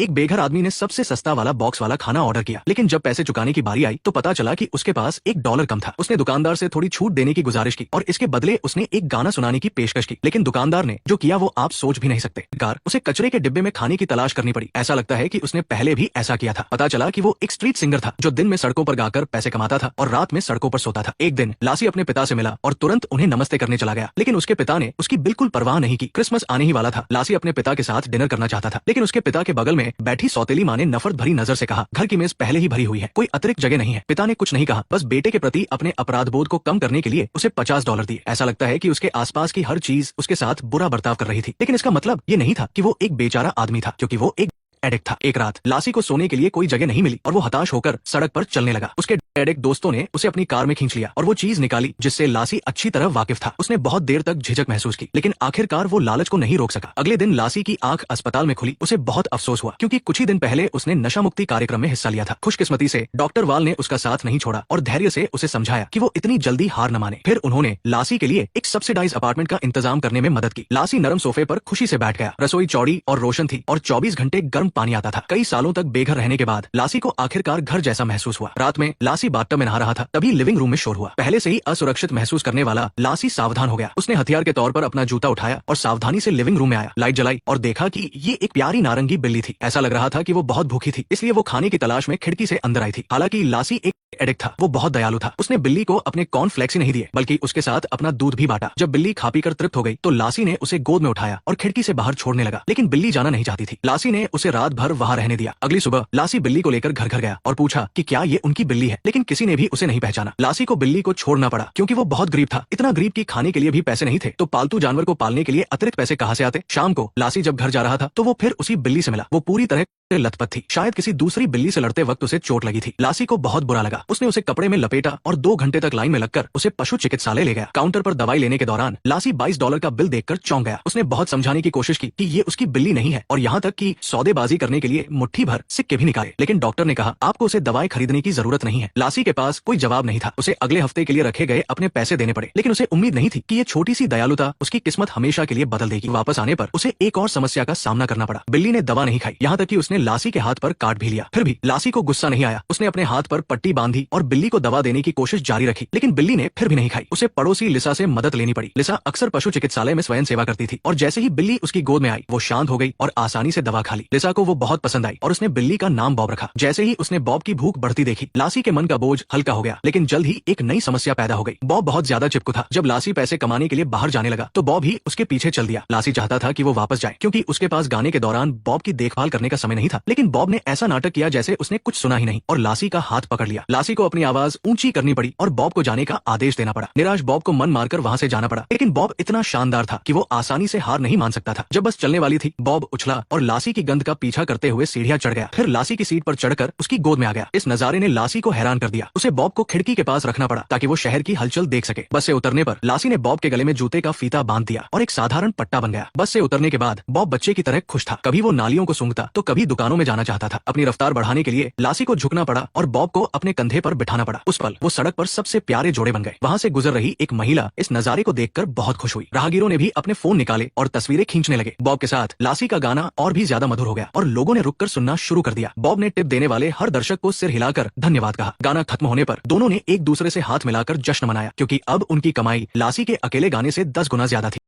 एक बेघर आदमी ने सबसे सस्ता वाला बॉक्स वाला खाना ऑर्डर किया, लेकिन जब पैसे चुकाने की बारी आई तो पता चला कि उसके पास $1 कम था। उसने दुकानदार से थोड़ी छूट देने की गुजारिश की और इसके बदले उसने एक गाना सुनाने की पेशकश की, लेकिन दुकानदार ने जो किया वो आप सोच भी नहीं सकते। उसे कचरे के डिब्बे में खाने की तलाश करनी पड़ी। ऐसा लगता है कि उसने पहले भी ऐसा किया था। पता चला कि वो एक स्ट्रीट सिंगर था जो दिन में सड़कों पर गाकर पैसे कमाता था और रात में सड़कों पर सोता था। एक दिन लासी अपने पिता से मिला और तुरंत उन्हें नमस्ते करने चला गया, लेकिन उसके पिता ने उसकी बिल्कुल परवाह नहीं की। क्रिसमस आने ही वाला था। लासी अपने पिता के साथ डिनर करना चाहता था, लेकिन उसके पिता के बगल में बैठी सौतेली माँ ने नफरत भरी नजर से कहा, घर की मेज पहले ही भरी हुई है, कोई अतिरिक्त जगह नहीं है। पिता ने कुछ नहीं कहा, बस बेटे के प्रति अपने अपराध बोध को कम करने के लिए उसे $50 दिए। ऐसा लगता है कि उसके आसपास की हर चीज उसके साथ बुरा बर्ताव कर रही थी, लेकिन इसका मतलब ये नहीं था कि वो एक बेचारा आदमी था, क्योंकि वो एक एडिक्ट था। एक रात लासी को सोने के लिए कोई जगह नहीं मिली और वो हताश होकर सड़क पर चलने लगा। उसके एडिक्ट दोस्तों ने उसे अपनी कार में खींच लिया और वो चीज निकाली जिससे लासी अच्छी तरह वाकिफ था। उसने बहुत देर तक झिझक महसूस की, लेकिन आखिरकार वो लालच को नहीं रोक सका। अगले दिन लासी की आंख अस्पताल में खुली। उसे बहुत अफसोस हुआ, क्योंकि कुछ ही दिन पहले उसने नशा मुक्ति कार्यक्रम में हिस्सा लिया था। खुशकिस्मती से डॉक्टर वाल ने उसका साथ नहीं छोड़ा और धैर्य से उसे समझाया कि वो इतनी जल्दी हार न माने। फिर उन्होंने लासी के लिए एक सब्सिडाइज अपार्टमेंट का इंतजाम करने में मदद की। लासी नरम सोफे पर खुशी से बैठ गया। रसोई चौड़ी और रोशन थी और 24 घंटे गर्म पानी आता था। कई सालों तक बेघर रहने के बाद लासी को आखिरकार घर जैसा महसूस हुआ। रात में लासी बाथटब में नहा रहा था, तभी लिविंग रूम में शोर हुआ। पहले से ही असुरक्षित महसूस करने वाला लासी सावधान हो गया। उसने हथियार के तौर पर अपना जूता उठाया और सावधानी से लिविंग रूम में आया। लाइट जलाई और देखा कि ये एक प्यारी नारंगी बिल्ली थी। ऐसा लग रहा था कि वो बहुत भूखी थी, इसलिए वो खाने की तलाश में खिड़की से अंदर आई थी। हालांकि लासी एक एडिक्ट था, वो बहुत दयालु था। उसने बिल्ली को अपने कॉर्नफ्लेक्स ही नहीं दिए, बल्कि उसके साथ अपना दूध भी बांटा। जब बिल्ली खा पी कर तृप्त हो गई तो लासी ने उसे गोद में उठाया और खिड़की से बाहर छोड़ने लगा, लेकिन बिल्ली जाना नहीं चाहती थी। लासी ने उसे रात भर वहां रहने दिया। अगली सुबह लासी बिल्ली को लेकर घर गया और पूछा कि क्या ये उनकी बिल्ली है, लेकिन किसी ने भी उसे नहीं पहचाना। लासी को बिल्ली को छोड़ना पड़ा, क्योंकि वो बहुत गरीब था। इतना गरीब कि खाने के लिए भी पैसे नहीं थे, तो पालतू जानवर को पालने के लिए अतिरिक्त पैसे कहां से आते। शाम को लासी जब घर जा रहा था तो वो फिर उसी बिल्ली से मिला। वो पूरी तरह लथपथ थी। शायद किसी दूसरी बिल्ली से लड़ते वक्त उसे चोट लगी थी। लासी को बहुत बुरा लगा। उसने उसे कपड़े में लपेटा और 2 घंटे तक लाइन में लगकर उसे पशु चिकित्सालय ले गया। काउंटर पर दवाई लेने के दौरान लासी $22 का बिल देखकर चौंक गया। उसने बहुत समझाने की कोशिश की कि ये उसकी बिल्ली नहीं है, और यहाँ तक कि सौदेबाजी करने के लिए मुट्ठी भर सिक्के भी निकाले, लेकिन डॉक्टर ने कहा आपको उसे दवाई खरीदने की जरूरत नहीं है। लासी के पास कोई जवाब नहीं था। उसे अगले हफ्ते के लिए रखे गए अपने पैसे देने पड़े, लेकिन उसे उम्मीद नहीं थी कि ये छोटी सी दयालुता उसकी किस्मत हमेशा के लिए बदल देगी। वापस आने पर उसे एक और समस्या का सामना करना पड़ा। बिल्ली ने दवा नहीं खाई, यहाँ तक कि उसने लासी के हाथ पर काट भी लिया। फिर भी लासी को गुस्सा नहीं आया। उसने अपने हाथ पर पट्टी बांधी और बिल्ली को दवा देने की कोशिश जारी रखी, लेकिन बिल्ली ने फिर भी नहीं खाई। उसे पड़ोसी लिसा से मदद लेनी पड़ी। लिसा अक्सर पशु चिकित्सालय में स्वयं सेवा करती थी, और जैसे ही बिल्ली उसकी गोद में आई वो शांत हो गई और आसानी से दवा खा ली। लिसा को वो बहुत पसंद आई और उसने बिल्ली का नाम बॉब रखा। जैसे ही उसने बॉब की भूख बढ़ती देखी, लासी के मन का बोझ हल्का हो गया, लेकिन जल्द ही एक नई समस्या पैदा हो गई। बॉब बहुत ज्यादा चिपकू था। जब लासी पैसे कमाने के लिए बाहर जाने लगा तो बॉब ही उसके पीछे चल दिया। लासी चाहता था कि वो वापस जाए, क्योंकि उसके पास गाने के दौरान बॉब की देखभाल करने का समय नहीं था, लेकिन बॉब ने ऐसा नाटक किया जैसे उसने कुछ सुना ही नहीं और लासी का हाथ पकड़ लिया। लासी को अपनी आवाज ऊंची करनी पड़ी और बॉब को जाने का आदेश देना पड़ा। निराश बॉब को मन मारकर वहां से जाना पड़ा, लेकिन बॉब इतना शानदार था कि वो आसानी से हार नहीं मान सकता था। जब बस चलने वाली थी, बॉब उछला और लासी की गंध का पीछा करते हुए सीढ़ियां चढ़ गया। फिर लासी की सीट पर चढ़कर उसकी गोद में आ गया। इस नजारे ने लासी को हैरान कर दिया। उसे बॉब को खिड़की के पास रखना पड़ा ताकि वो शहर की हलचल देख सके। बस से उतरने पर लासी ने बॉब के गले में जूते का फीता बांध दिया और एक साधारण पट्टा बन गया। बस से उतरने के बाद बॉब बच्चे की तरह खुश था। कभी वो नालियों को सूंघता तो कभी दुकानों में जाना चाहता था। अपनी रफ्तार बढ़ाने के लिए लासी को झुकना पड़ा और बॉब को अपने कंधे पर बिठाना पड़ा। उस पल वो सड़क पर सबसे प्यारे जोड़े बन गए। वहां से गुजर रही एक महिला इस नजारे को देखकर बहुत खुश हुई। राहगीरों ने भी अपने फोन निकाले और तस्वीरें खींचने लगे। बॉब के साथ लासी का गाना और भी ज्यादा मधुर हो गया और लोगों ने रुककर सुनना शुरू कर दिया। बॉब ने टिप देने वाले हर दर्शक को सिर हिलाकर धन्यवाद कहा। गाना खत्म होने पर दोनों ने एक दूसरे से हाथ मिलाकर जश्न मनाया, क्योंकि अब उनकी कमाई लासी के अकेले गाने से 10 गुना ज्यादा थी।